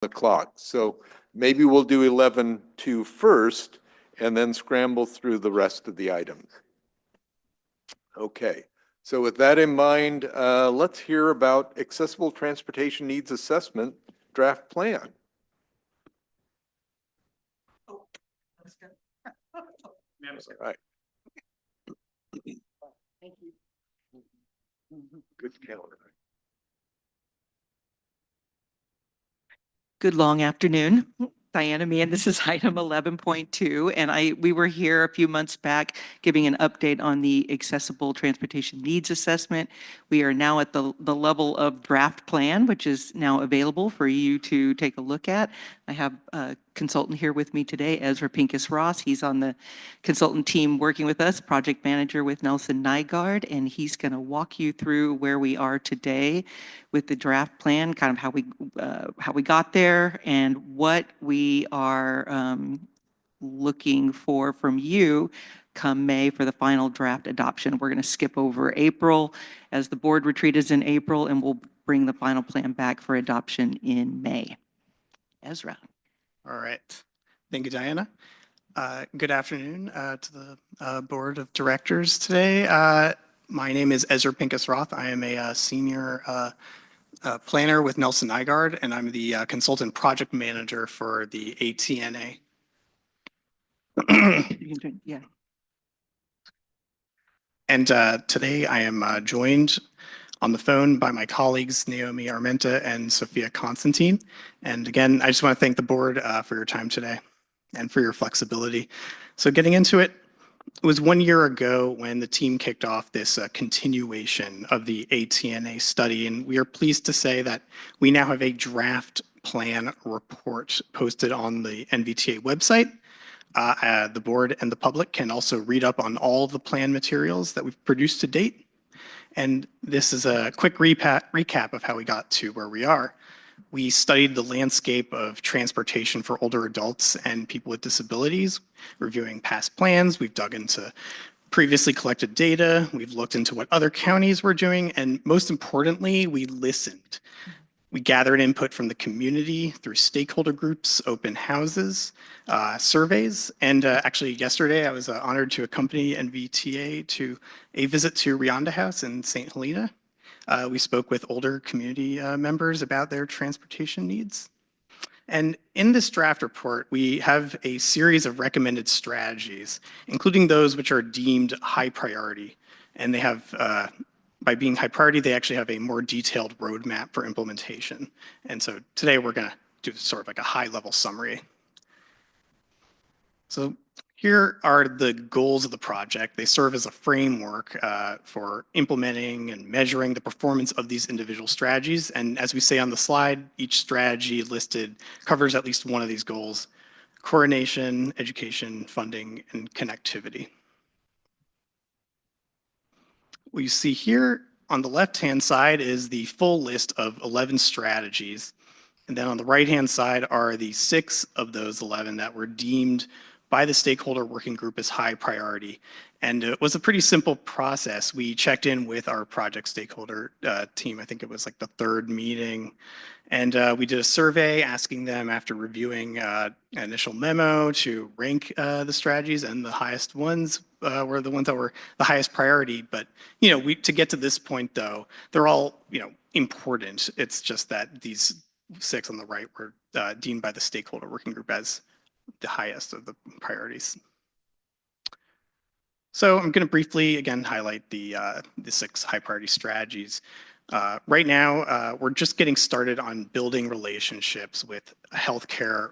the clock. So maybe we'll do 11-2 first and then scramble through the rest of the items. Okay, so with that in mind, let's hear about Accessible Transportation Needs Assessment Draft Plan. Oh, that's good. All right. Thank you. Good calendar. Good long afternoon. Diana Meehan, this is item 11.2, and we were here a few months back giving an update on the Accessible Transportation Needs Assessment. We are now at the level of draft plan, which is now available for you to take a look at. I have a consultant here with me today, Ezra Pincus-Ross. He's on the consultant team working with us, project manager with Nelson Nygaard, and he's going to walk you through where we are today with the draft plan, kind of how we got there and what we are looking for from you come May for the final draft adoption. We're going to skip over April as the board retreat is in April, and we'll bring the final plan back for adoption in May. Ezra. All right. Thank you, Diana. Good afternoon to the board of directors today. My name is Ezra Pincus-Roth. I am a senior planner with Nelson Nygaard, and I'm the consultant project manager for the ATNA. Yeah. And today I am joined on the phone by my colleagues, Naomi Armenta and Sophia Constantine. And again, I just want to thank the board for your time today and for your flexibility. So getting into it, it was 1 year ago when the team kicked off this continuation of the ATNA study, and we are pleased to say that we now have a draft plan report posted on the NVTA website. The board and the public can also read up on all the plan materials that we've produced to date. And this is a quick recap of how we got to where we are. We studied the landscape of transportation for older adults and people with disabilities, reviewing past plans. We've dug into previously collected data. We've looked into what other counties were doing. And most importantly, we listened. We gathered input from the community through stakeholder groups, open houses, surveys. And actually yesterday, I was honored to accompany NVTA to a visit to Rionda House in St. Helena. We spoke with older community members about their transportation needs. And in this draft report, we have a series of recommended strategies, including those which are deemed high priority. And they have, by being high priority, they actually have a more detailed roadmap for implementation. And so today we're going to do sort of like a high level summary. So here are the goals of the project. They serve as a framework for implementing and measuring the performance of these individual strategies. And as we say on the slide, each strategy listed covers at least one of these goals: coordination, education, funding, and connectivity. What you see here on the left-hand side is the full list of 11 strategies. And then on the right-hand side are the 6 of those 11 that were deemed by the stakeholder working group as high priority. And it was a pretty simple process. We checked in with our project stakeholder team. I think it was like the 3rd meeting. And we did a survey asking them, after reviewing an initial memo, to rank the strategies, and the highest ones were the ones that were the highest priority. But, you know, to get to this point, though, they're all, you know, important. It's just that these 6 on the right were deemed by the stakeholder working group as the highest of the priorities. So I'm going to briefly, again, highlight the 6 high priority strategies. Right now, we're just getting started on building relationships with healthcare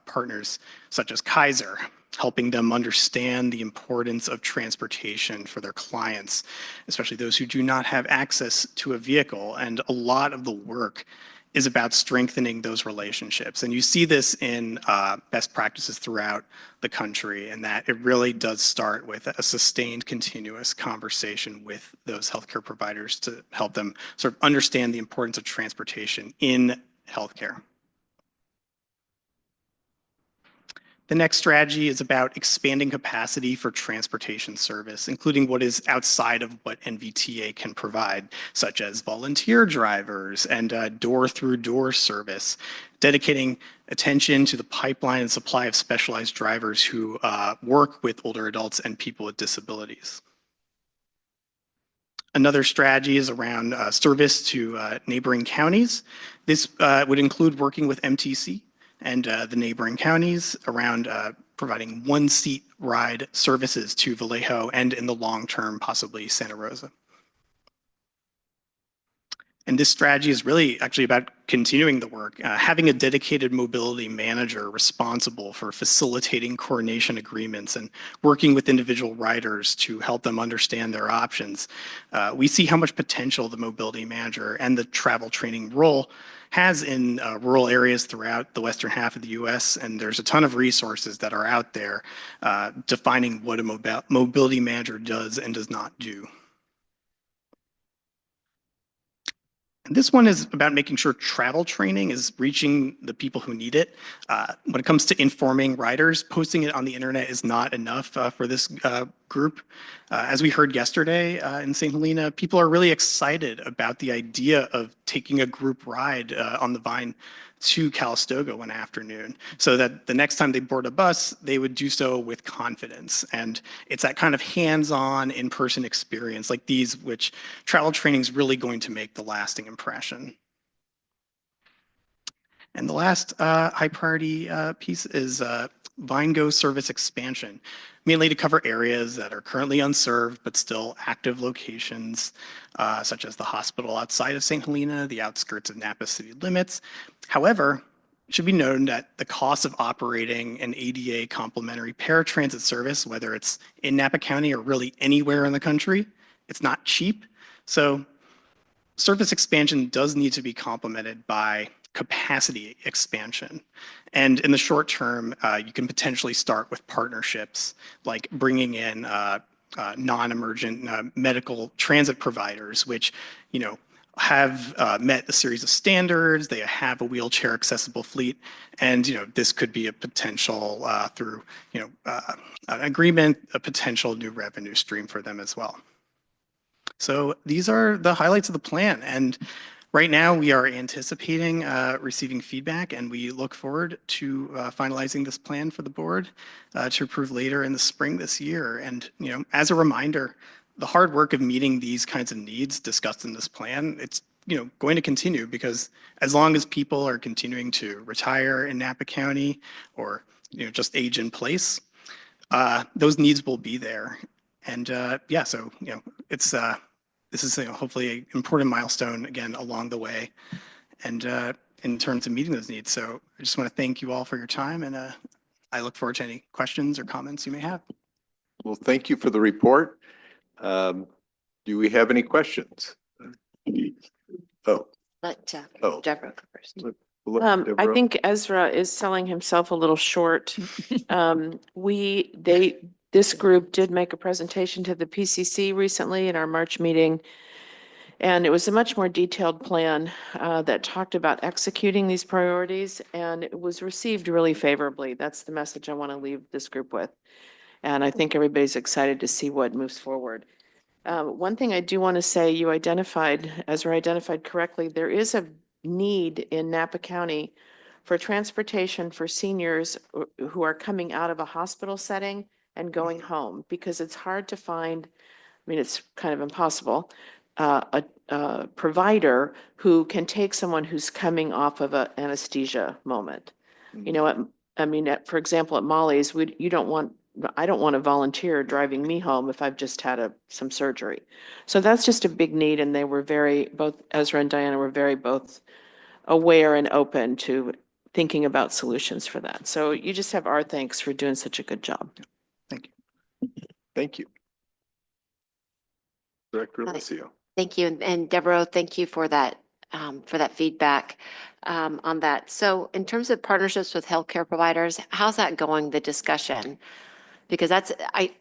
partners such as Kaiser, helping them understand the importance of transportation for their clients, especially those who do not have access to a vehicle. And a lot of the work is about strengthening those relationships. And you see this in best practices throughout the country, and that it really does start with a sustained, continuous conversation with those healthcare providers to help them sort of understand the importance of transportation in healthcare. The next strategy is about expanding capacity for transportation service, including what is outside of what NVTA can provide, such as volunteer drivers and door-through-door service, dedicating attention to the pipeline and supply of specialized drivers who work with older adults and people with disabilities. Another strategy is around service to neighboring counties. This would include working with MTC and the neighboring counties around providing one-seat ride services to Vallejo and in the long term, possibly Santa Rosa. And this strategy is really actually about continuing the work, having a dedicated mobility manager responsible for facilitating coordination agreements and working with individual riders to help them understand their options. We see how much potential the mobility manager and the travel training role has in rural areas throughout the western half of the US, and there's a ton of resources that are out there defining what a mobility manager does and does not do. And this one is about making sure travel training is reaching the people who need it. When it comes to informing riders, posting it on the internet is not enough for this group. As we heard yesterday in St. Helena, people are really excited about the idea of taking a group ride on the Vine to Calistoga one afternoon, so that the next time they board a bus, they would do so with confidence. And it's that kind of hands-on, in-person experience like these, which travel training is really going to make the lasting impression. And the last high priority piece is VineGo service expansion, mainly to cover areas that are currently unserved but still active locations, such as the hospital outside of St. Helena, the outskirts of Napa city limits. However, it should be noted that the cost of operating an ADA complementary paratransit service, whether it's in Napa County or really anywhere in the country, it's not cheap. So service expansion does need to be complemented by capacity expansion. And in the short term, you can potentially start with partnerships like bringing in non-emergent medical transit providers, which, have met a series of standards. They have a wheelchair accessible fleet. And, this could be a potential through, an agreement, a potential new revenue stream for them as well. So these are the highlights of the plan. And right now we are anticipating receiving feedback, and we look forward to finalizing this plan for the board to approve later in the spring this year. And, as a reminder, the hard work of meeting these kinds of needs discussed in this plan, it's going to continue, because as long as people are continuing to retire in Napa County or just age in place, those needs will be there. And yeah, so it's this is hopefully an important milestone again along the way, and in terms of meeting those needs. So I just want to thank you all for your time, and I look forward to any questions or comments you may have. Well, thank you for the report. Do we have any questions? Oh, Let Oh. Deborah go first. let I Deborah- think Ezra is selling himself a little short. This group did make a presentation to the PCC recently in our March meeting. And it was a much more detailed plan that talked about executing these priorities, and it was received really favorably. That's the message I want to leave this group with. And I think everybody's excited to see what moves forward. One thing I do want to say, Ezra identified correctly, there is a need in Napa County for transportation for seniors who are coming out of a hospital setting and going home, because it's hard to find, it's kind of impossible, a provider who can take someone who's coming off of an anesthesia moment. For example, at Molly's, I don't want a volunteer driving me home if I've just had some surgery. So that's just a big need, and they were both Ezra and Diana were both aware and open to thinking about solutions for that. So you just have our thanks for doing such a good job. Thank you. Thank you. Director Hi. Alessio. Thank you. And Deborah, thank you for that feedback on that. So in terms of partnerships with healthcare providers, how's that going, the discussion? Because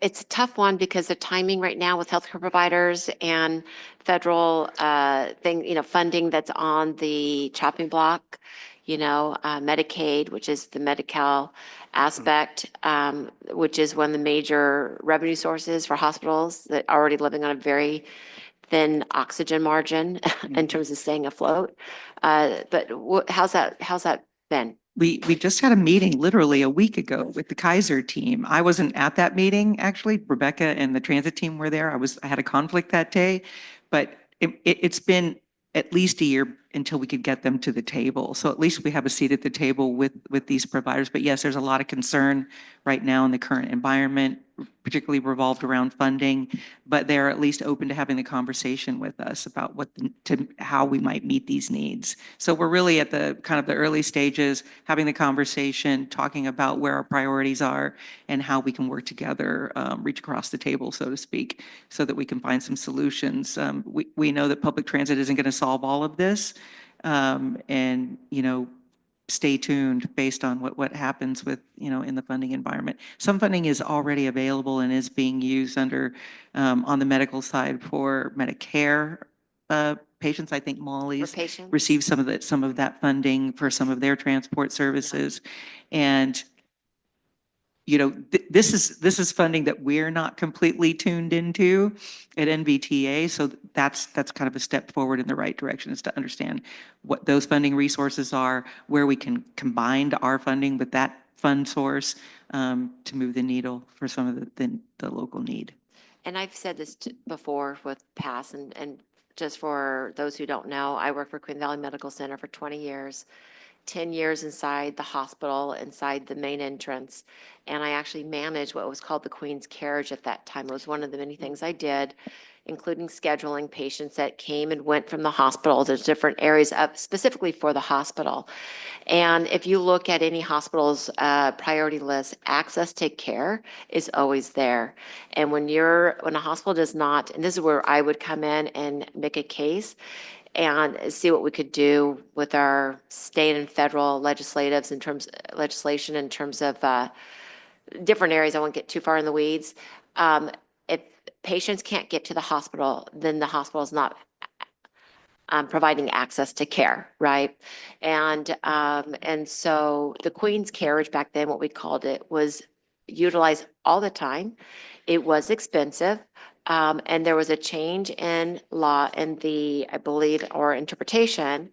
it's a tough one, because the timing right now with healthcare providers and federal funding that's on the chopping block, Medicaid, which is the Medi-Cal aspect, which is one of the major revenue sources for hospitals that are already living on a very thin oxygen margin in terms of staying afloat. But how's that been? We just had a meeting literally a week ago with the Kaiser team. I wasn't at that meeting, actually. Rebecca and the transit team were there. I had a conflict that day, but it's been at least a year until we could get them to the table. So at least we have a seat at the table with these providers. But yes, there's a lot of concern right now in the current environment, particularly revolved around funding, but they're at least open to having the conversation with us about how we might meet these needs. So we're really at the kind of the early stages, having the conversation, talking about where our priorities are and how we can work together, reach across the table, so to speak, so that we can find some solutions. We know that public transit isn't going to solve all of this. And, stay tuned based on what happens with, in the funding environment. Some funding is already available and is being used on the medical side for Medicare patients. I think For Molly's patients? received some of that funding for some of their transport services. And this is funding that we're not completely tuned into at NVTA. So that's kind of a step forward in the right direction, is to understand what those funding resources are, where we can combine our funding with that fund source to move the needle for some of the local need. And I've said this before with PASS, and just for those who don't know, I worked for Queen Valley Medical Center for 20 years. 10 years inside the hospital, inside the main entrance. And I actually managed what was called the Queen's Carriage at that time. It was one of the many things I did, including scheduling patients that came and went from the hospital. There's different areas up specifically for the hospital. And if you look at any hospital's priority list, access to care is always there. And when a hospital does not, and this is where I would come in and make a case, and see what we could do with our state and federal legislation in terms of different areas. I won't get too far in the weeds. If patients can't get to the hospital, then the hospital is not providing access to care, right? And so the Queen's Carriage back then, what we called it, was utilized all the time. It was expensive. And there was a change in law in I believe, or interpretation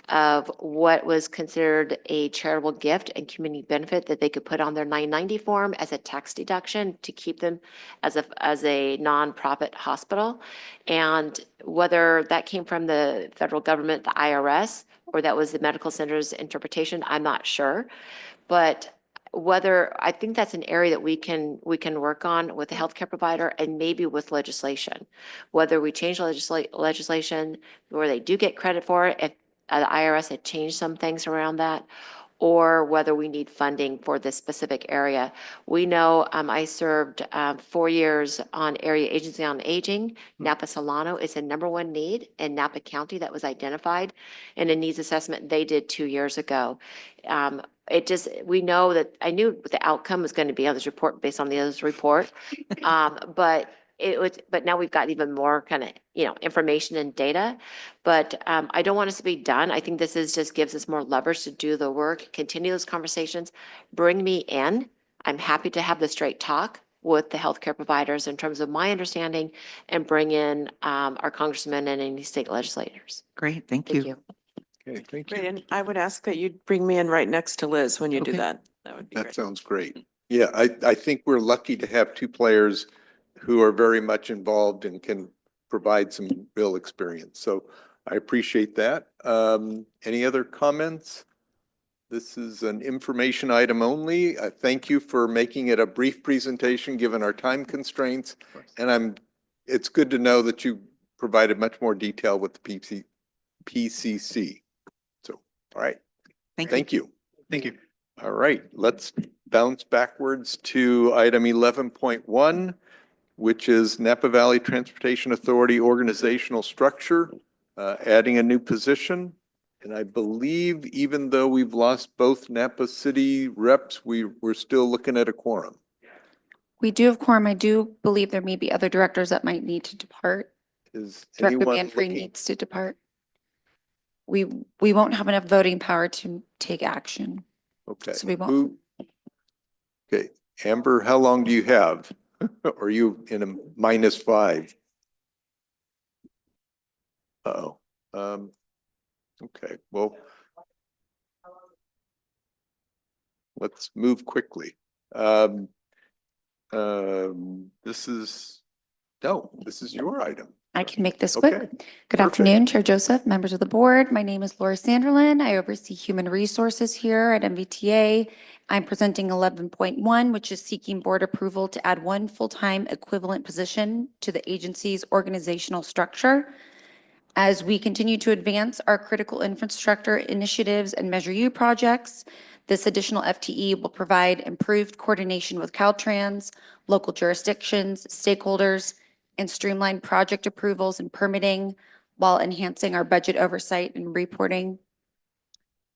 of what was considered a charitable gift and community benefit that they could put on their 990 form as a tax deduction to keep them as a nonprofit hospital. And whether that came from the federal government, the IRS, or that was the medical center's interpretation, I'm not sure. But I think that's an area that we can work on with the healthcare provider and maybe with legislation. Whether we change legislation where they do get credit for it, if the IRS had changed some things around that, or whether we need funding for this specific area. We know I served 4 years on Area Agency on Aging. Napa Solano is a #1 need in Napa County that was identified in a needs assessment they did 2 years ago. We know that I knew what the outcome was going to be on this report based on the other report. But now we've got even more kind of, information and data. But I don't want us to be done. I think this just gives us more leverage to do the work, continue those conversations, bring me in. I'm happy to have the straight talk with the healthcare providers in terms of my understanding and bring in our congressmen and any state legislators. Great, thank Thank you. you. Okay, thank Great, you. and I would ask that you bring me in right next to Liz when you do Okay. that. That would be That great. sounds great. Yeah, I think we're lucky to have two players who are very much involved and can provide some real experience. So I appreciate that. Any other comments? This is an information item only. Thank you for making it a brief presentation, given our time constraints. And it's good to know that you provided much more detail with the PCC. So, all right. Thank you. Thank you. All right, let's bounce backwards to item 11.1, which is Napa Valley Transportation Authority organizational structure, adding a new position. And I believe even though we've lost both Napa City reps, we're still looking at a quorum. We do have quorum. I do believe there may be other directors that might need to depart. Is Director anyone Manfrey looking? needs to depart. we won't have enough voting power to take action. Okay. So we won't. Who? Okay, Amber, how long do you have? Are you in a -5? Uh-oh. Okay, well, let's move quickly. This is your item. I can make this Okay, quick. Good perfect. afternoon, Chair Joseph, members of the board. My name is Laura Sanderlin. I oversee human resources here at NVTA. I'm presenting 11.1, which is seeking board approval to add one full-time equivalent position to the agency's organizational structure. As we continue to advance our critical infrastructure initiatives and Measure U projects, this additional FTE will provide improved coordination with Caltrans, local jurisdictions, stakeholders, and streamline project approvals and permitting while enhancing our budget oversight and reporting.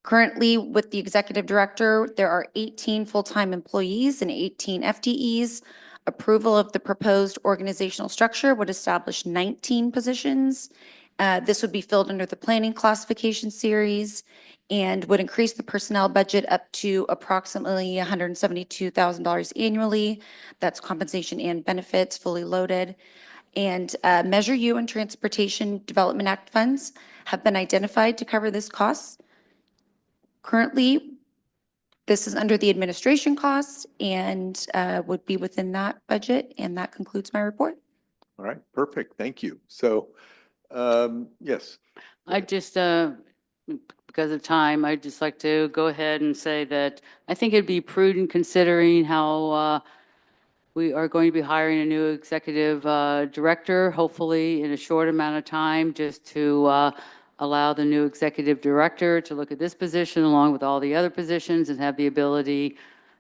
Currently, with the executive director, there are 18 full-time employees and 18 FTEs. Approval of the proposed organizational structure would establish 19 positions. This would be filled under the planning classification series and would increase the personnel budget up to approximately $172,000 annually. That's compensation and benefits fully loaded. And Measure U and Transportation Development Act funds have been identified to cover this cost. Currently, this is under the administration costs and would be within that budget. And that concludes my report. All right, perfect, thank you. So, yes. I just, because of time, I'd just like to go ahead and say that I think it'd be prudent considering how we are going to be hiring a new executive director, hopefully in a short amount of time, just to allow the new executive director to look at this position along with all the other positions and have the ability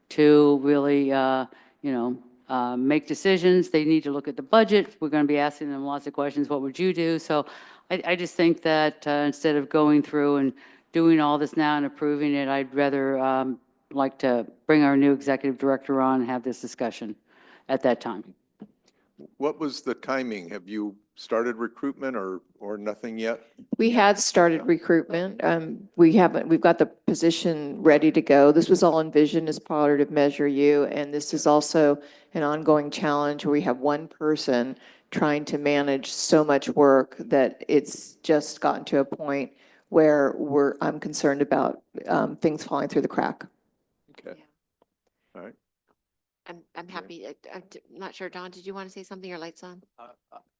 to really, make decisions. They need to look at the budget. We're going to be asking them lots of questions. What would you do? So I just think that instead of going through and doing all this now and approving it, I'd rather like to bring our new executive director on and have this discussion at that time. What was the timing? Have you started recruitment or nothing yet? We had started recruitment. We've got the position ready to go. This was all envisioned as part of Measure U, and this is also an ongoing challenge where we have one person trying to manage so much work that it's just gotten to a point where I'm concerned about things falling through the crack. Okay. All right. I'm happy. I'm not sure, Don, did you want to say something? Your light's on?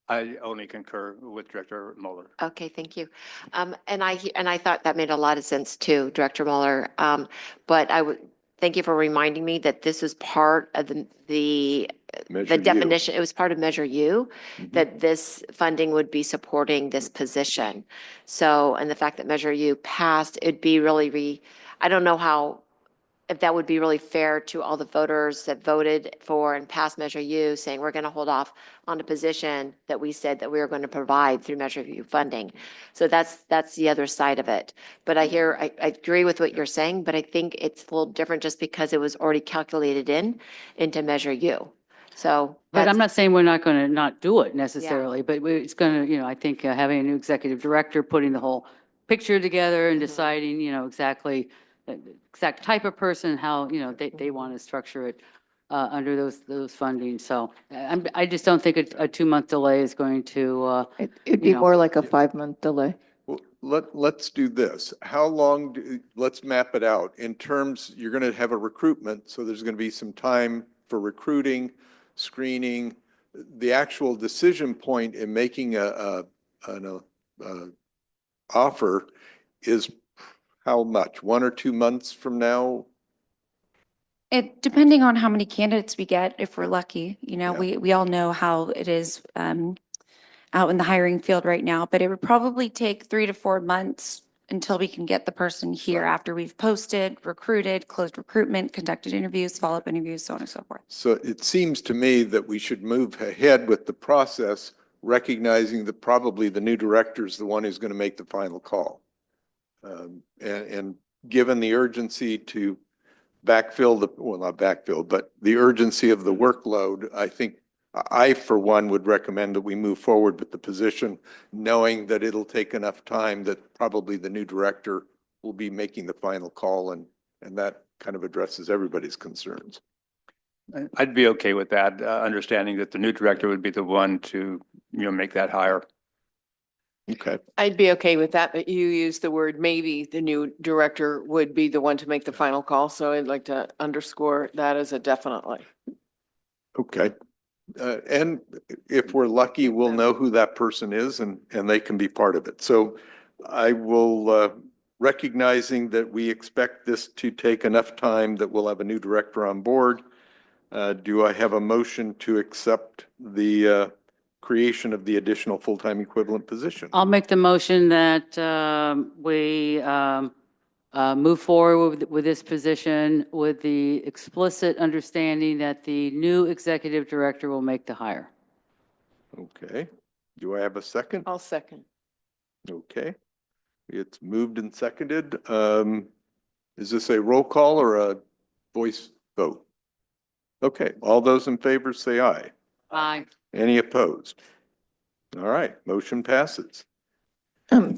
I only concur with Director Mueller. Okay, thank you. And I thought that made a lot of sense too, Director Mueller. But I would, thank you for reminding me that this is part of the Measure U. definition. It was part of Measure U, Mhm. that this funding would be supporting this position. So, and the fact that Measure U passed, it'd be really, I don't know how, if that would be really fair to all the voters that voted for and passed Measure U, saying we're going to hold off on a position that we said that we were going to provide through Measure U funding. So that's the other side of it. But I agree with what you're saying, but I think it's a little different just because it was already calculated into Measure U. So. But I'm that's- not saying we're not going to not do it necessarily, but it's going to, I think having a new executive director, putting the whole picture together and Mhm. deciding, exactly the exact type of person, how, they want to structure it under those funding. So I just don't think a 2-month delay is going to, It'd be more like a 5-month delay. Well, let's do this. How long let's map it out in terms, you're going to have a recruitment, so there's going to be some time for recruiting, screening. The actual decision point in making an offer is how much? 1 or 2 months from now? Depending on how many candidates we get, if we're lucky, Yeah. we all know how it is out in the hiring field right now, but it would probably take 3 to 4 months until we can get the person here Right. after we've posted, recruited, closed recruitment, conducted interviews, follow-up interviews, so on and so forth. So it seems to me that we should move ahead with the process, recognizing that probably the new director is the one who's going to make the final call. And given the urgency to backfill well, not backfill, but the urgency of the workload, I think I, for one, would recommend that we move forward with the position, knowing that it'll take enough time that probably the new director will be making the final call, and that kind of addresses everybody's concerns. I'd be okay with that, understanding that the new director would be the one to, make that hire. Okay. I'd be okay with that, but you used the word maybe the new director would be the one to make the final call. So I'd like to underscore that as a definitely. Okay. And if we're lucky, we'll know who that person is, and they can be part of it. So I will, recognizing that we expect this to take enough time that we'll have a new director on board. Do I have a motion to accept the creation of the additional full-time equivalent position? I'll make the motion that we move forward with this position with the explicit understanding that the new executive director will make the hire. Okay. Do I have a second? I'll second. Okay. It's moved and seconded. Is this a roll call or a voice vote? Okay. All those in favor say aye. Aye. Any opposed? All right. Motion passes.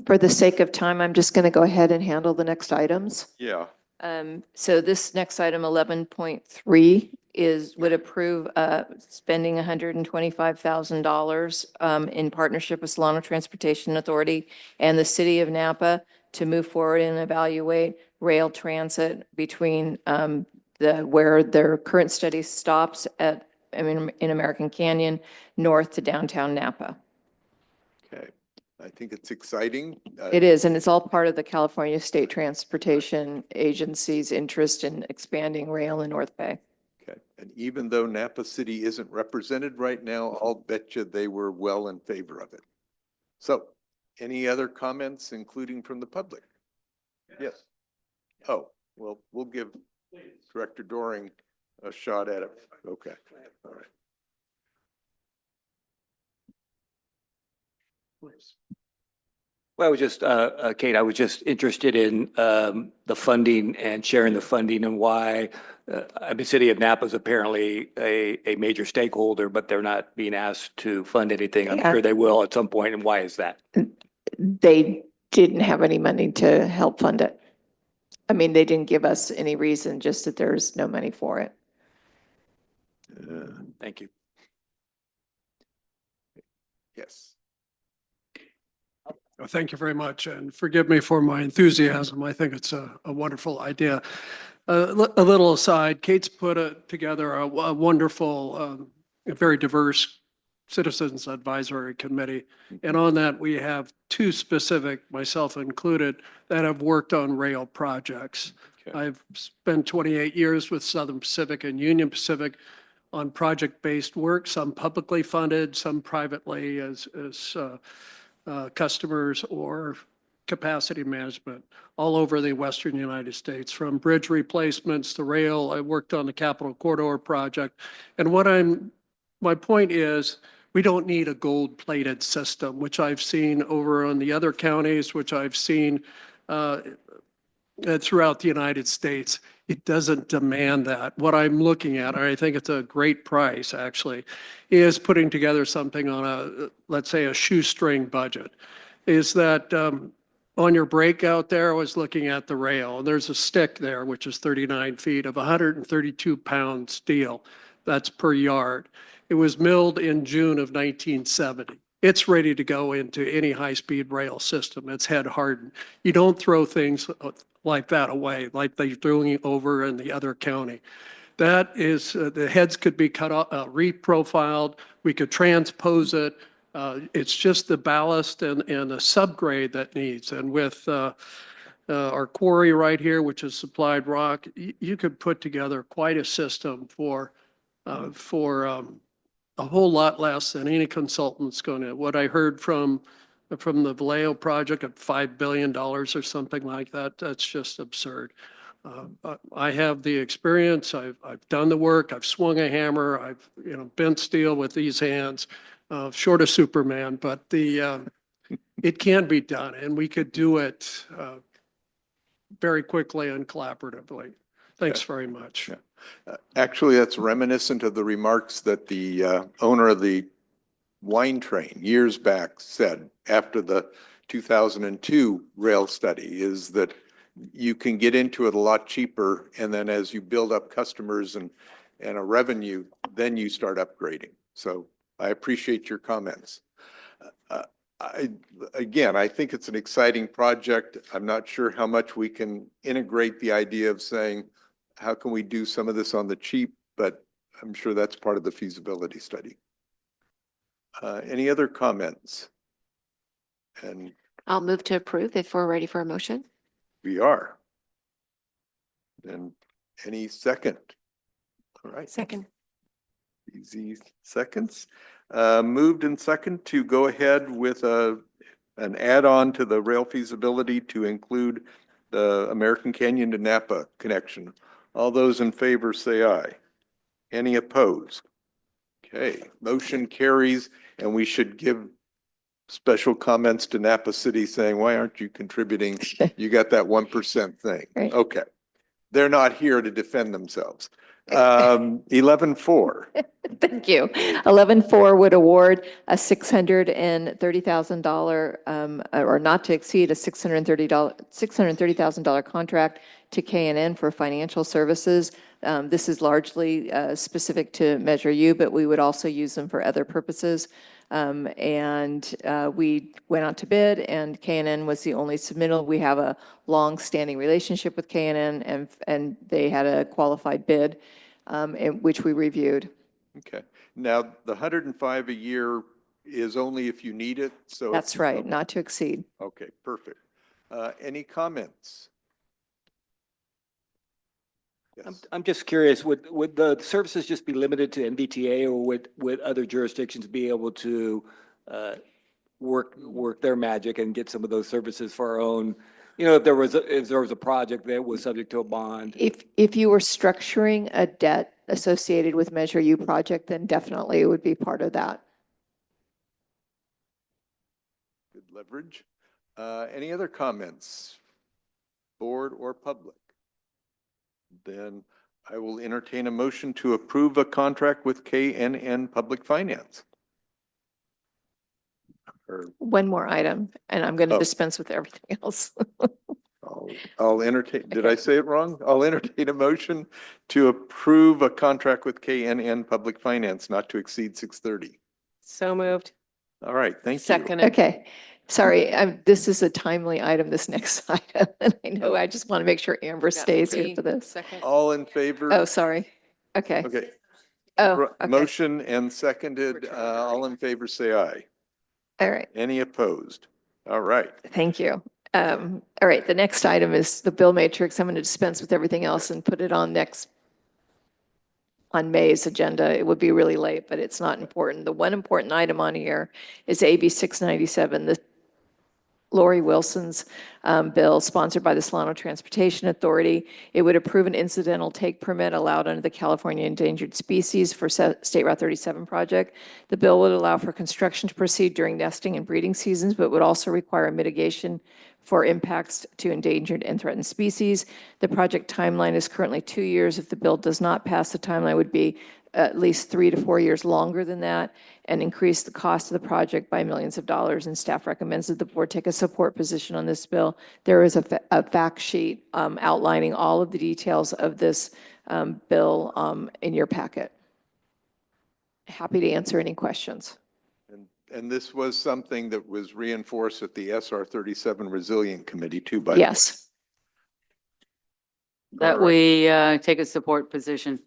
For the sake of time, I'm just going to go ahead and handle the next items. Yeah. So this next item, 11.3, would approve spending $125,000 in partnership with Solano Transportation Authority and the City of Napa to move forward and evaluate rail transit between where their current study stops in American Canyon, north to downtown Napa. Okay. I think it's exciting. It is, and it's all part of the California State Transportation Agency's interest in expanding rail in North Bay. Okay. And even though Napa City isn't represented right now, I'll bet you they were well in favor of it. So any other comments, including from the public? Yes. Oh, well, we'll give Director Doring a shot at it. Okay. All right. Please. Well, I was just, Kate, I was just interested in the funding and sharing the funding and why the city of Napa is apparently a major stakeholder, but they're not being asked to fund anything. I'm Yeah. sure they will at some point. And why is that? They didn't have any money to help fund it. I mean, they didn't give us any reason, just that there's no money for it. Thank you. Yes. Well, thank you very much, and forgive me for my enthusiasm. I think it's a wonderful idea. A little aside, Kate's put together a wonderful, a very diverse Citizens Advisory Committee. And on that, we have two specific, myself included, that have worked on rail projects. Okay. I've spent 28 years with Southern Pacific and Union Pacific on project-based work, some publicly funded, some privately as customers or capacity management all over the Western United States, from bridge replacements to rail. I worked on the Capital Corridor project. And my point is, we don't need a gold-plated system, which I've seen over on the other counties, which I've seen throughout the United States. It doesn't demand that. What I'm looking at, and I think it's a great price actually, is putting together something on let's say a shoestring budget. Is that on your breakout there, I was looking at the rail, and there's a stick there, which is 39 feet of 132-pound steel. That's per yard. It was milled in June of 1970. It's ready to go into any high-speed rail system. It's head hardened. You don't throw things like that away, like they're doing over in the other county. That is, the heads could be cut off, reprofiled. We could transpose it. It's just the ballast and the subgrade that needs. And with our quarry right here, which is supplied rock, you could put together quite a system for a whole lot less than any consultant's going to. What I heard from the Vallejo project at $5 billion or something like that, that's just absurd. I have the experience. I've done the work. I've swung a hammer. I've bent steel with these hands, short of Superman. But it can be done, and we could do it very quickly and collaboratively. Thanks very much. Actually, that's reminiscent of the remarks that the owner of the wine train years back said after the 2002 rail study, is that you can get into it a lot cheaper, and then as you build up customers and a revenue, then you start upgrading. So I appreciate your comments. Again, I think it's an exciting project. I'm not sure how much we can integrate the idea of saying, how can we do some of this on the cheap? But I'm sure that's part of the feasibility study. Any other comments? And I'll move to approve if we're ready for a motion. we are. And any second? All right. Second. Easy seconds. Moved and second to go ahead with an add-on to the rail feasibility to include the American Canyon to Napa connection. All those in favor say aye. Any opposed? Okay, motion carries, and we should give special comments to Napa City saying, why aren't you contributing? You got that 1% thing. Right. Okay. They're not here to defend themselves. 11-4. Thank you. 11-4 would award a $630,000, or not to exceed a $630,000 contract to K&N for financial services. This is largely specific to Measure U, but we would also use them for other purposes. We went out to bid, and K&N was the only submittal. We have a long-standing relationship with K&N, and they had a qualified bid, which we reviewed. Okay. Now, the 105 a year is only if you need it, so. That's right, not to exceed. Okay, perfect. Any comments? Yes. I'm just curious, would the services just be limited to NVTA, or would other jurisdictions be able to work their magic and get some of those services for our own? You know, if there was a project that was subject to a bond. If you were structuring a debt associated with Measure U project, then definitely it would be part of that. Good leverage. Any other comments, board or public? Then I will entertain a motion to approve a contract with K&N Public Finance. One more item, and I'm going to Oh. dispense with everything else. I'll entertain, did I say it wrong? I'll entertain a motion to approve a contract with K&N Public Finance not to exceed 630. So moved. All right, thank you. Second. Okay, sorry, this is a timely item, this next item. And I know I just want to make sure Amber stays here for this. Second. All in favor? Oh, sorry. Okay. Okay. Oh, okay. Motion and seconded. All in favor, say aye. All right. Any opposed? All right. Thank you. All right, the next item is the bill matrix. I'm going to dispense with everything else and put it on May's agenda. It would be really late, but it's not important. The one important item on here is AB 697, the Lori Wilson's bill sponsored by the Solano Transportation Authority. It would approve an incidental take permit allowed under the California Endangered Species for State Route 37 project. The bill would allow for construction to proceed during nesting and breeding seasons, but would also require a mitigation for impacts to endangered and threatened species. The project timeline is currently 2 years. If the bill does not pass, the timeline would be at least 3 to 4 years longer than that, and increase the cost of the project by millions of dollars. And staff recommends that the board take a support position on this bill. There is a fact sheet outlining all of the details of this bill in your packet. Happy to answer any questions. And this was something that was reinforced at the SR 37 Resilient Committee too, by the way. Yes. That All right. we take a support position.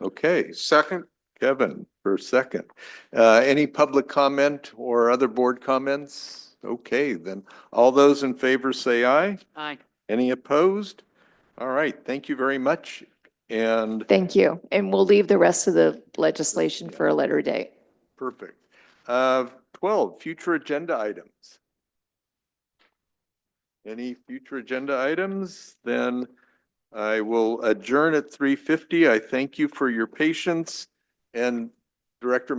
Okay, second, Kevin for second. Any public comment or other board comments? Okay, then all those in favor say aye. Aye. Any opposed? All right, thank you very much. And Thank you. And we'll leave the rest of the legislation for a later date. perfect. 12, future agenda items. Any future agenda items? Then I will adjourn at 3:50. I thank you for your patience, and Director